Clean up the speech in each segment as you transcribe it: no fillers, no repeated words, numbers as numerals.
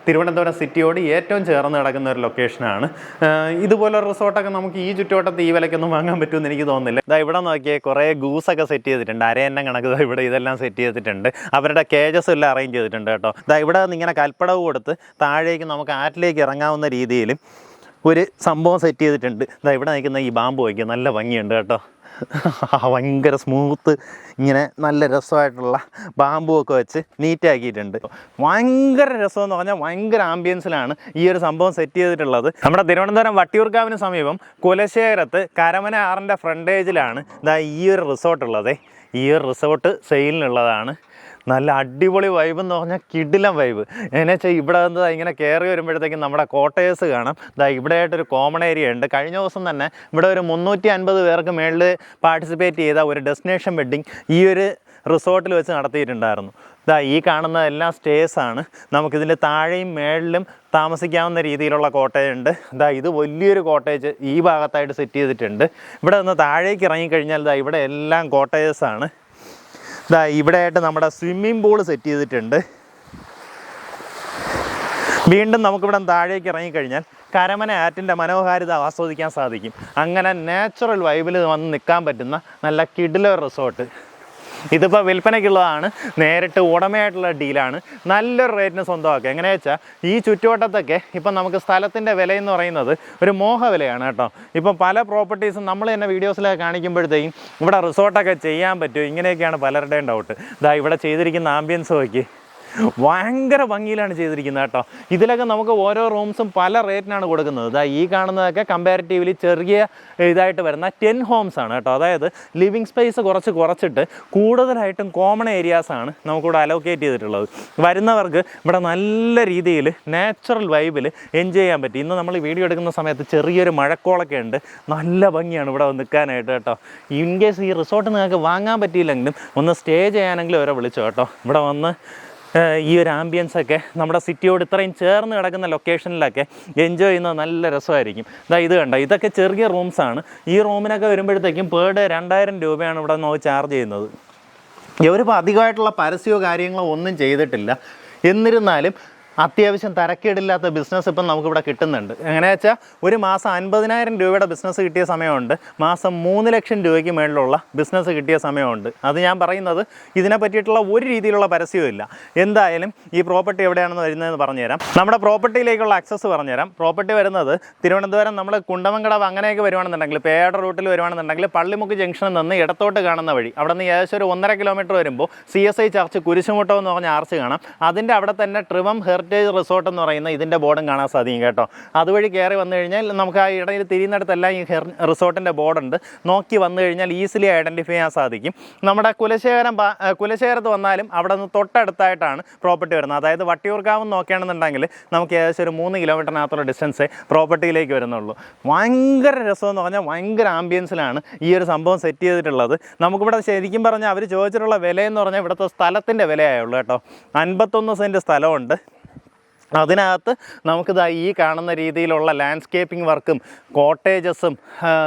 തിരുവനന്തപുരം സിറ്റിയോട് ഏറ്റവും ചേർന്ന് കിടക്കുന്ന ഒരു ലൊക്കേഷനാണ്. ഇതുപോലെ റിസോർട്ടൊക്കെ നമുക്ക് ഈ ചുറ്റുവട്ടത്ത് ഈ വിലയ്ക്കൊന്നും വാങ്ങാൻ പറ്റുമെന്ന് എനിക്ക് തോന്നുന്നില്ല. ഇതാ ഇവിടെ നോക്കിയാൽ കുറേ ഗൂസൊക്കെ സെറ്റ് ചെയ്തിട്ടുണ്ട്, അരയന്നം കണക്ക് ഇവിടെ ഇതെല്ലാം സെറ്റ് ചെയ്തിട്ടുണ്ട്. അവരുടെ കേജസ് എല്ലാം അറേഞ്ച് ചെയ്തിട്ടുണ്ട് കേട്ടോ. ഇതാ ഇവിടെ നിന്ന് ഇങ്ങനെ കൽപ്പടവ് കൊടുത്ത് താഴേക്ക് നമുക്ക് ആറ്റിലേക്ക് ഇറങ്ങാവുന്ന രീതിയിൽ ഒരു സംഭവം സെറ്റ് ചെയ്തിട്ടുണ്ട്. ഇതാ ഇവിടെ നിൽക്കുന്ന ഈ ബാമ്പു വയ്ക്കുക നല്ല ഭംഗിയുണ്ട് കേട്ടോ. ഭയങ്കര സ്മൂത്ത് ഇങ്ങനെ നല്ല രസമായിട്ടുള്ള ബാമ്പുവൊക്കെ വെച്ച് നീറ്റാക്കിയിട്ടുണ്ട്. ഭയങ്കര രസമെന്ന് പറഞ്ഞാൽ ഭയങ്കര ആംബിയൻസിലാണ് ഈ ഒരു സംഭവം സെറ്റ് ചെയ്തിട്ടുള്ളത്. നമ്മുടെ തിരുവനന്തപുരം വട്ടിയൂർക്കാവിന് സമീപം കുലശേഖരത്ത് കരമന ആറിൻ്റെ ഫ്രണ്ടേജിലാണ് ഇതാ ഈ ഒരു റിസോർട്ടുള്ളത്. ഈ ഒരു റിസോർട്ട് സെയിലിനുള്ളതാണ്. നല്ല അടിപൊളി വൈബ് എന്ന് പറഞ്ഞാൽ കിടിലം വൈബ്. എന്നു വെച്ചാൽ ഇവിടെ എന്താ ഇങ്ങനെ കയറി വരുമ്പോഴത്തേക്കും നമ്മുടെ കോട്ടേഴ്സ് കാണാം. ഇതാ ഇവിടെയായിട്ടൊരു കോമൺ ഏരിയ ഉണ്ട്. കഴിഞ്ഞ ദിവസം തന്നെ ഇവിടെ ഒരു 350 പേർക്ക് മേളിൽ പാർട്ടിസിപ്പേറ്റ് ചെയ്ത ഒരു ഡെസ്റ്റിനേഷൻ വെഡ്ഡിങ് ഈ ഒരു റിസോർട്ടിൽ വെച്ച് നടത്തിയിട്ടുണ്ടായിരുന്നു. ഇതാ ഈ കാണുന്ന എല്ലാം സ്റ്റേസാണ്. നമുക്കിതിൻ്റെ താഴെയും മേളിലും താമസിക്കാവുന്ന രീതിയിലുള്ള കോട്ടേജ് ഉണ്ട്. ഇതാ ഇത് വലിയൊരു കോട്ടേജ് ഈ ഭാഗത്തായിട്ട് സെറ്റ് ചെയ്തിട്ടുണ്ട്. ഇവിടെ നിന്ന് താഴേക്ക് ഇറങ്ങിക്കഴിഞ്ഞാൽ ഇതാ ഇവിടെ എല്ലാം കോട്ടേജസാണ്. ഇതാ ഇവിടെയായിട്ട് നമ്മുടെ സ്വിമ്മിംഗ് പൂൾ സെറ്റ് ചെയ്തിട്ടുണ്ട്. വീണ്ടും നമുക്കിവിടെ താഴേക്ക് ഇറങ്ങിക്കഴിഞ്ഞാൽ കരമന ആറ്റിൻ്റെ മനോഹാരിത ആസ്വദിക്കാൻ സാധിക്കും. അങ്ങനെ നാച്ചുറൽ വൈബിൽ വന്ന് നിൽക്കാൻ പറ്റുന്ന നല്ല കിടിലൻ റിസോർട്ട്. ഇതിപ്പോൾ വിൽപ്പനയ്ക്കുള്ളതാണ്, നേരിട്ട് ഉടമയായിട്ടുള്ള ഡീലാണ്. നല്ലൊരു റേറ്റിന് സ്വന്തമാക്കുക. എങ്ങനെയാ വെച്ചാൽ ഈ ചുറ്റുവട്ടത്തൊക്കെ ഇപ്പം നമുക്ക് സ്ഥലത്തിൻ്റെ വിലയെന്ന് പറയുന്നത് ഒരു മോഹ വിലയാണ് കേട്ടോ. ഇപ്പം പല പ്രോപ്പർട്ടീസും നമ്മൾ തന്നെ വീഡിയോസിലൊക്കെ കാണിക്കുമ്പോഴത്തേക്കും ഇവിടെ റിസോർട്ടൊക്കെ ചെയ്യാൻ പറ്റുമോ, ഇങ്ങനെയൊക്കെയാണ് പലരുടെയും ഡൗട്ട്. ഇതാ ഇവിടെ ചെയ്തിരിക്കുന്ന ആംബിയൻസ് നോക്കി, ഭയങ്കര ഭംഗിയിലാണ് ചെയ്തിരിക്കുന്നത് കേട്ടോ. ഇതിലൊക്കെ നമുക്ക് ഓരോ റൂംസും പല റേറ്റിനാണ് കൊടുക്കുന്നത്. ഇതാ ഈ കാണുന്നതൊക്കെ കമ്പാരിറ്റീവ്ലി ചെറിയ ഇതായിട്ട് വരുന്ന 10 ഹോംസ് ആണ് കേട്ടോ. അതായത് ലിവിങ് സ്പേസ് കുറച്ചിട്ട് കൂടുതലായിട്ടും കോമൺ ഏരിയാസാണ് നമുക്കിവിടെ അലോക്കേറ്റ് ചെയ്തിട്ടുള്ളത്. വരുന്നവർക്ക് ഇവിടെ നല്ല രീതിയിൽ നാച്ചുറൽ വൈബിൽ എൻജോയ് ചെയ്യാൻ പറ്റും. ഇന്ന് നമ്മൾ വീഡിയോ എടുക്കുന്ന സമയത്ത് ചെറിയൊരു മഴക്കോളൊക്കെ ഉണ്ട്. നല്ല ഭംഗിയാണ് ഇവിടെ നിൽക്കാനായിട്ട് കേട്ടോ. ഇൻ കേസ് ഈ റിസോർട്ട് നിങ്ങൾക്ക് വാങ്ങാൻ പറ്റിയില്ലെങ്കിലും ഒന്ന് സ്റ്റേ ചെയ്യാനെങ്കിലും അവരെ വിളിച്ചോ കേട്ടോ. ഇവിടെ വന്ന് ഈ ഒരു ആംബിയൻസൊക്കെ നമ്മുടെ സിറ്റിയോട് ഇത്രയും ചേർന്ന് കിടക്കുന്ന ലൊക്കേഷനിലൊക്കെ എൻജോയ് ചെയ്യുന്നത് നല്ല രസമായിരിക്കും. ഇത് കണ്ടോ, ഇതൊക്കെ ചെറിയ റൂംസാണ്. ഈ റൂമിനൊക്കെ വരുമ്പോഴത്തേക്കും പെർ ഡേ 2000 രൂപയാണ് ഇവിടെ നമുക്ക് ചാർജ് ചെയ്യുന്നത്. ഇവരിപ്പോൾ അധികമായിട്ടുള്ള പരസ്യമോ കാര്യങ്ങളോ ഒന്നും ചെയ്തിട്ടില്ല. എന്നിരുന്നാലും അത്യാവശ്യം തരക്കേടില്ലാത്ത ബിസിനസ് ഇപ്പം നമുക്കിവിടെ കിട്ടുന്നുണ്ട്. എങ്ങനെയാ വെച്ചാൽ ഒരു മാസം 50,000 രൂപയുടെ ബിസിനസ് കിട്ടിയ സമയമുണ്ട്, മാസം 3 ലക്ഷം രൂപയ്ക്ക് മേളിലുള്ള ബിസിനസ് കിട്ടിയ സമയമുണ്ട്. അത് ഞാൻ പറയുന്നത് ഇതിനെ പറ്റിയിട്ടുള്ള ഒരു രീതിയിലുള്ള പരസ്യവും ഇല്ല. എന്തായാലും ഈ പ്രോപ്പർട്ടി എവിടെയാണെന്ന് വരുന്നതെന്ന് പറഞ്ഞുതരാം. നമ്മുടെ പ്രോപ്പർട്ടിയിലേക്കുള്ള ആക്സസ് പറഞ്ഞുതരാം. പ്രോപ്പർട്ടി വരുന്നത് തിരുവനന്തപുരം നമ്മൾ കുണ്ടമംകടവ് അങ്ങനെയൊക്കെ വരുവാണെന്നുണ്ടെങ്കിൽ, പേയാട് റൂട്ടിൽ വരുവാണെന്നുണ്ടെങ്കിൽ പള്ളിമുക്ക് ജംഗ്ഷനിൽ നിന്ന് ഇടത്തോട്ട് കാണുന്ന വഴി അവിടെ നിന്ന് ഏകദേശം ഒരു 1.5 കിലോമീറ്റർ വരുമ്പോൾ CSI ചർച്ച് കുരിശുമുട്ടം എന്ന് പറഞ്ഞ ആർച്ച് കാണാം. അതിൻ്റെ അവിടെ തന്നെ ട്രിവം ഹെറിറ്റേജ് റിസോർട്ട് എന്ന് പറയുന്ന ഇതിൻ്റെ ബോർഡും കാണാൻ സാധിക്കും കേട്ടോ. അതുവഴി കയറി വന്നു കഴിഞ്ഞാൽ നമുക്ക് ആ ഇടയിൽ തിരിയുന്നിടത്തെല്ലാം ഈ റിസോർട്ടിൻ്റെ ബോർഡുണ്ട്. നോക്കി വന്നു കഴിഞ്ഞാൽ ഈസിലി ഐഡൻറ്റിഫൈ ചെയ്യാൻ സാധിക്കും. നമ്മുടെ കുലശേഖരത്ത് വന്നാലും അവിടെ നിന്ന് തൊട്ടടുത്തായിട്ടാണ് പ്രോപ്പർട്ടി വരുന്നത്. അതായത് വട്ടിയൂർക്കാവ് നോക്കുകയാണെന്നുണ്ടെങ്കിൽ നമുക്ക് ഏകദേശം ഒരു 3 കിലോമീറ്ററിനകത്തുള്ള ഡിസ്റ്റൻസേ പ്രോപ്പർട്ടിയിലേക്ക് വരുന്നുള്ളൂ. ഭയങ്കര രസമെന്ന് പറഞ്ഞാൽ ഭയങ്കര ആംബിയൻസിലാണ് ഈ ഒരു സംഭവം സെറ്റ് ചെയ്തിട്ടുള്ളത്. നമുക്കിവിടെ ശരിക്കും പറഞ്ഞാൽ അവർ ചോദിച്ചിട്ടുള്ള വിലയെന്ന് പറഞ്ഞാൽ ഇവിടുത്തെ സ്ഥലത്തിൻ്റെ വിലയായുള്ളൂ കേട്ടോ. 51 സെൻറ്റ് സ്ഥലമുണ്ട്. അതിനകത്ത് നമുക്കിതാ ഈ കാണുന്ന രീതിയിലുള്ള ലാൻഡ്സ്കേപ്പിംഗ് വർക്കും കോട്ടേജസും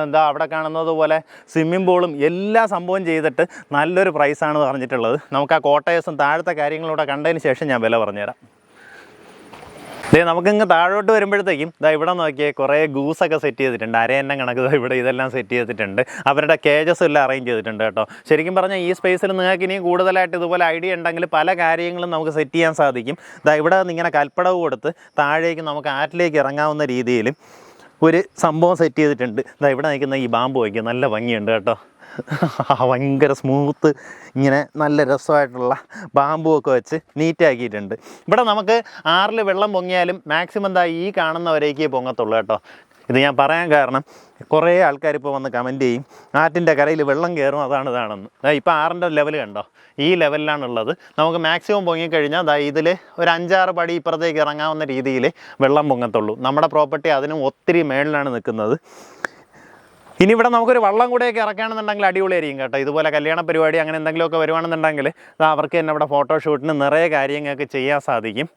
എന്താ അവിടെ കാണുന്നത് പോലെ സ്വിമ്മിംഗ് പൂളും എല്ലാ സംഭവം ചെയ്തിട്ട് നല്ലൊരു പ്രൈസാണ് പറഞ്ഞിട്ടുള്ളത്. നമുക്ക് ആ കോട്ടേജസും താഴത്തെ കാര്യങ്ങളൂടെ കണ്ടതിന് ശേഷം ഞാൻ വില പറഞ്ഞുതരാം. നമുക്കിങ്ങ് താഴോട്ട് വരുമ്പോഴത്തേക്കും ഇതാ ഇവിടെ നോക്കിയാൽ കുറേ ഗൂസൊക്കെ സെറ്റ് ചെയ്തിട്ടുണ്ട്, അരയന്നം കണക്ക് ഇവിടെ ഇതെല്ലാം സെറ്റ് ചെയ്തിട്ടുണ്ട്. അവരുടെ കേജസ് എല്ലാം അറേഞ്ച് ചെയ്തിട്ടുണ്ട് കേട്ടോ. ശരിക്കും പറഞ്ഞാൽ ഈ സ്പേസിൽ നിങ്ങൾക്ക് ഇനിയും കൂടുതലായിട്ട് ഇതുപോലെ ഐഡിയ ഉണ്ടെങ്കിൽ പല കാര്യങ്ങളും നമുക്ക് സെറ്റ് ചെയ്യാൻ സാധിക്കും. ഇതാ ഇവിടെ നിന്ന് ഇങ്ങനെ കൽപ്പടവ് കൊടുത്ത് താഴേക്ക് നമുക്ക് ആറ്റിലേക്ക് ഇറങ്ങാവുന്ന രീതിയിൽ ഒരു സംഭവം സെറ്റ് ചെയ്തിട്ടുണ്ട്. ഇതാ ഇവിടെ നിൽക്കുന്ന ഈ ബാമ്പു വയ്ക്കുക നല്ല ഭംഗിയുണ്ട് കേട്ടോ. ഭയങ്കര സ്മൂത്ത് ഇങ്ങനെ നല്ല രസമായിട്ടുള്ള ബാമ്പുവൊക്കെ വെച്ച് നീറ്റാക്കിയിട്ടുണ്ട്. ഇവിടെ നമുക്ക് ആറിൽ വെള്ളം പൊങ്ങിയാലും മാക്സിമം എന്താ ഈ കാണുന്നവരേക്കേ പൊങ്ങത്തുള്ളൂ കേട്ടോ. ഇത് ഞാൻ പറയാൻ കാരണം കുറേ ആൾക്കാർ ഇപ്പോൾ വന്ന് കമൻറ്റ് ചെയ്യും ആറ്റിൻ്റെ കരയിൽ വെള്ളം കയറും ഇതാണെന്ന്. ഇപ്പോൾ 6ൻ്റെ ലെവൽ കണ്ടോ, ഈ ലെവലിലാണുള്ളത്. നമുക്ക് മാക്സിമം പൊങ്ങിക്കഴിഞ്ഞാൽ ഇതിൽ ഒരു 5-6 പടി ഇപ്പുറത്തേക്ക് ഇറങ്ങാവുന്ന രീതിയിൽ വെള്ളം പൊങ്ങത്തുള്ളൂ. നമ്മുടെ പ്രോപ്പർട്ടി അതിനും ഒത്തിരി മേളിലാണ് നിൽക്കുന്നത്. ഇനി ഇവിടെ നമുക്കൊരു വള്ളം കൂടെയൊക്കെ ഇറക്കുകയാണെന്നുണ്ടെങ്കിൽ അടിപൊളിയായിരിക്കും കേട്ടോ. ഇതുപോലെ കല്യാണ പരിപാടി അങ്ങനെ എന്തെങ്കിലുമൊക്കെ വരുവാണെന്നുണ്ടെങ്കിൽ അവർക്ക് തന്നെ ഇവിടെ ഫോട്ടോഷൂട്ടിന് നിറയെ കാര്യങ്ങൾക്ക് ചെയ്യാൻ സാധിക്കും.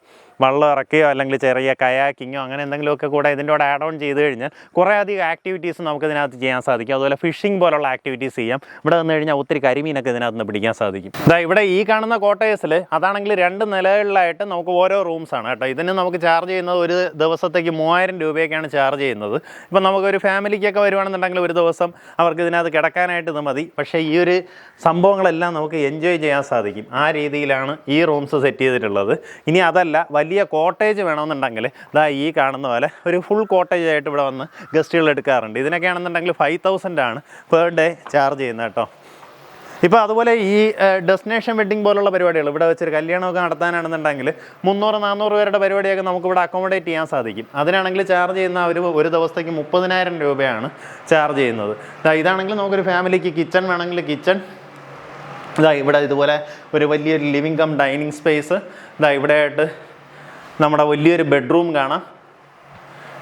വള്ളം ഇറക്കുകയോ അല്ലെങ്കിൽ ചെറിയ കയാക്കിങ്ങോ അങ്ങനെ എന്തെങ്കിലുമൊക്കെ കൂടെ ഇതിൻ്റെ കൂടെ ആഡ് ഓൺ ചെയ്ത് കഴിഞ്ഞാൽ കുറേ അധികം ആക്ടിവിറ്റീസ് നമുക്ക് ഇതിനകത്ത് ചെയ്യാൻ സാധിക്കും. അതുപോലെ ഫിഷിംഗ് പോലുള്ള ആക്ടിവിറ്റീസ് ചെയ്യാം. ഇവിടെ വന്നു കഴിഞ്ഞാൽ ഒത്തിരി കരിമീനൊക്കെ ഇതിനകത്ത് നിന്ന് പിടിക്കാൻ സാധിക്കും. ഇവിടെ ഈ കാണുന്ന കോട്ടേഴ്സിൽ അതാണെങ്കിൽ 2 നിലകളിലായിട്ട് നമുക്ക് ഓരോ റൂംസാണ് കേട്ടോ. ഇതിന് നമുക്ക് ചാർജ് ചെയ്യുന്നത് ഒരു ദിവസത്തേക്ക് 3000 രൂപയൊക്കെയാണ് ചാർജ് ചെയ്യുന്നത്. ഇപ്പം നമുക്കൊരു ഫാമിലിക്കൊക്കെ വരുവാണെന്നുണ്ടെങ്കിൽ ഒരു ദിവസം അവർക്ക് ഇതിനകത്ത് കിടക്കാനായിട്ട് ഇത് മതി. പക്ഷേ ഈ ഒരു സംഭവങ്ങളെല്ലാം നമുക്ക് എൻജോയ് ചെയ്യാൻ സാധിക്കും. ആ രീതിയിലാണ് ഈ റൂംസ് സെറ്റ് ചെയ്തിട്ടുള്ളത്. ഇനി അതല്ല, വലിയ കോട്ടേജ് വേണമെന്നുണ്ടെങ്കിൽ ഈ കാണുന്ന പോലെ ഒരു ഫുൾ കോട്ടേജ് ആയിട്ട് ഇവിടെ വന്ന് ഗസ്റ്റുകൾ എടുക്കാറുണ്ട്. ഇതിനൊക്കെയാണെന്നുണ്ടെങ്കിൽ 5000 ആണ് പെർ ഡേ ചാർജ് ചെയ്യുന്നത് കേട്ടോ. ഇപ്പോൾ അതുപോലെ ഈ ഡെസ്റ്റിനേഷൻ വെഡ്ഡിങ് പോലുള്ള പരിപാടികൾ ഇവിടെ വെച്ചൊരു കല്യാണമൊക്കെ നടത്താനാണെന്നുണ്ടെങ്കിൽ 300-400 പേരുടെ പരിപാടിയൊക്കെ നമുക്കിവിടെ അക്കോമഡേറ്റ് ചെയ്യാൻ സാധിക്കും. അതിനാണെങ്കിൽ ചാർജ് ചെയ്യുന്ന ഒരു ദിവസത്തേക്ക് 30,000 രൂപയാണ് ചാർജ് ചെയ്യുന്നത്. ഇതാണെങ്കിൽ നമുക്കൊരു ഫാമിലിക്ക് കിച്ചൺ വേണമെങ്കിൽ കിച്ചൺ, ഇവിടെ ഇതുപോലെ ഒരു വലിയൊരു ലിവിങ് കം ഡൈനിങ് സ്പേസ്, ഇവിടെയായിട്ട് നമ്മുടെ വലിയൊരു ബെഡ്റൂം കാണാം.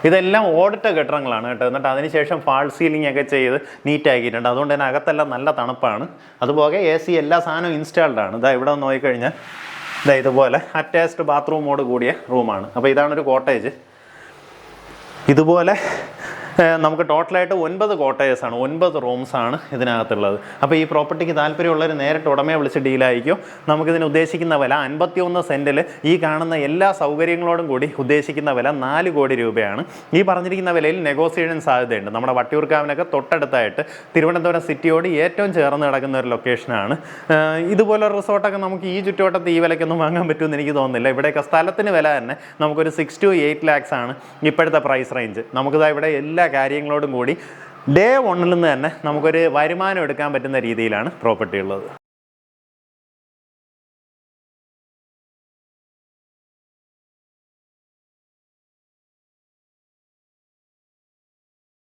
ഇതെല്ലാം ഓടിട്ട കെട്ടിടങ്ങളാണ് കേട്ടോ. എന്നിട്ട് അതിനുശേഷം ഫാൾ സീലിംഗ് ഒക്കെ ചെയ്ത് നീറ്റാക്കിയിട്ടുണ്ട്. അതുകൊണ്ട് തന്നെ അകത്തെല്ലാം നല്ല തണുപ്പാണ്. അതുപോലെ AC എല്ലാ സാധനവും ഇൻസ്റ്റാൾഡ് ആണ്. ഇവിടെ നോക്കിക്കഴിഞ്ഞാൽ ഇതുപോലെ അറ്റാച്ച്ഡ് ബാത്റൂമോട് കൂടിയ റൂമാണ്. അപ്പോൾ ഇതാണൊരു കോട്ടേജ്. ഇതുപോലെ നമുക്ക് ടോട്ടലായിട്ട് 9 കോട്ടേഴ്സാണ്, 9 റൂംസാണ് ഇതിനകത്തുള്ളത്. അപ്പോൾ ഈ പ്രോപ്പർട്ടിക്ക് താല്പര്യമുള്ളവർ നേരിട്ട് ഉടമയെ വിളിച്ച് ഡീലായിരിക്കും. നമുക്കിതിന് ഉദ്ദേശിക്കുന്ന വില 51 സെൻറ്റിൽ ഈ കാണുന്ന എല്ലാ സൗകര്യങ്ങളോടും കൂടി ഉദ്ദേശിക്കുന്ന വില 4 കോടി രൂപയാണ്. ഈ പറഞ്ഞിരിക്കുന്ന വിലയിൽ നെഗോസിയേഷൻ സാധ്യതയുണ്ട്. നമ്മുടെ വട്ടിയൂർക്കാവിനൊക്കെ തൊട്ടടുത്തായിട്ട് തിരുവനന്തപുരം സിറ്റിയോട് ഏറ്റവും ചേർന്ന് കിടക്കുന്ന ഒരു ലൊക്കേഷനാണ്. ഇതുപോലൊരു റിസോർട്ടൊക്കെ നമുക്ക് ഈ ചുറ്റുവട്ടത്ത് ഈ വിലയ്ക്കൊന്നും വാങ്ങാൻ പറ്റുമെന്ന് എനിക്ക് തോന്നുന്നില്ല. ഇവിടെയൊക്കെ സ്ഥലത്തിന് വില തന്നെ നമുക്കൊരു 6 to 8 lakhs ആണ് ഇപ്പോഴത്തെ പ്രൈസ് റേഞ്ച്. നമുക്കിതാ ഇവിടെ എല്ലാ കാര്യങ്ങളോടും കൂടി ഡേ 1 നിന്ന് തന്നെ നമുക്കൊരു വരുമാനം എടുക്കാൻ പറ്റുന്ന രീതിയിലാണ് പ്രോപ്പർട്ടി ഉള്ളത്.